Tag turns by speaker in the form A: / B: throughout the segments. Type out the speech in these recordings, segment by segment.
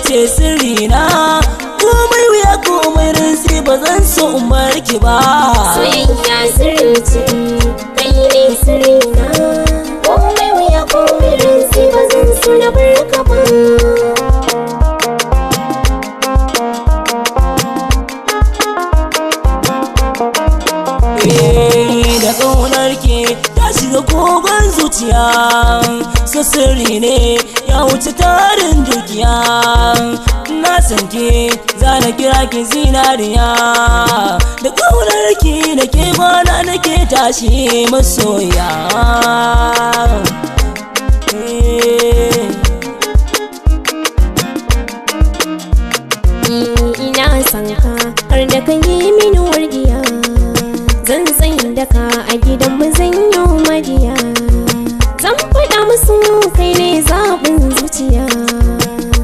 A: ce sirrina, komai wuya komai rinsi ba zan so in bar ki ba.
B: Soyayya sirri ce, kai ne sirrina, komai wuya komai rinsi ba zan so na bar ka ba.
A: Da ƙaunar ke ta shiga kogon zuciya, so sirri ne ya wuce tarin dukiya. Na san ke za na kira ki zinariya, da ƙaunar ki nake kwana nake tashi masoya.
B: Ina son ka har da ka yi mini wargiya, zan tsayin da ka a gidanmu zan yi mariya, zan faɗa musu kai ne zaɓin zuciya.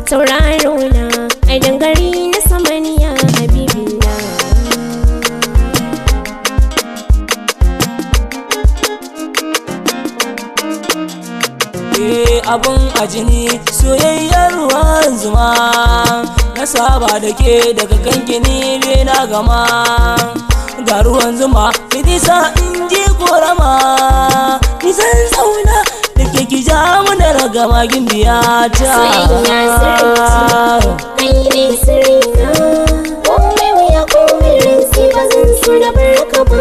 B: Tauraro na a dangare na samaniya habibina.
A: Abun a jini soyayyar ruwan zuma, na saba da ke daga kan gini ne na gama. Ga ruwan zuma ki sa in ji korama, ki san zauna da ke ki ja mana ragama gimbiya ta.
B: Soyayya sirri ce, kai ne sirrina, komai wuya komai rinsi ba zan so na bar ka ba.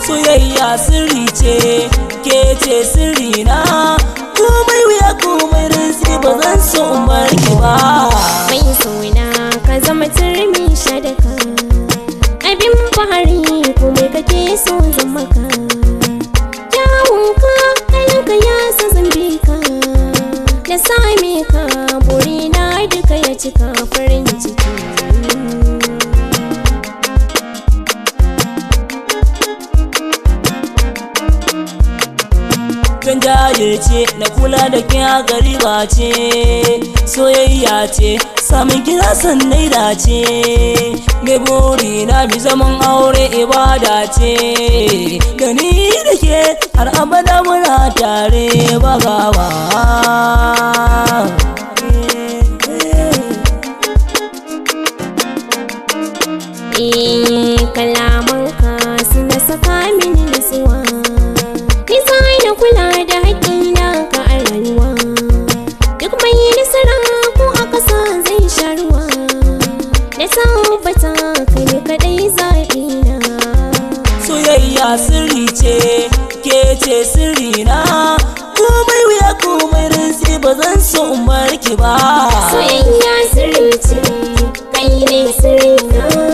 A: Soyayya sirri ce, ke ce sirrina, komai wuya komai rinsi ba zan so in bar ki ba.
B: Mai suna ka zama turmi shadaka, abin fahari komai kake so zan maka. Kyawunka halinka ya sa zambe ka, da same ka burina duka ya cika farin ciki.
A: Kan jajirce na kula da ke a gariba ce, soyayya ce samun kira sannai dace. Mai buri na bi zaman aure ibada ce, da ni da ke har abada muna tare ba gaba.
B: Kalamanka suna saka mini nutsuwa, ni zai na kula da haƙƙina ka a rayuwa. Duk mai nasara ko a ƙasa zai sha ruwa, na tabbata kai ne kaɗai zaɓina.
A: Soyayya sirri ce, ke ce sirrina, komai wuya komai rinsi ba zan so in bar ki ba.
B: Soyayya sirri ce, kai ne sirrina.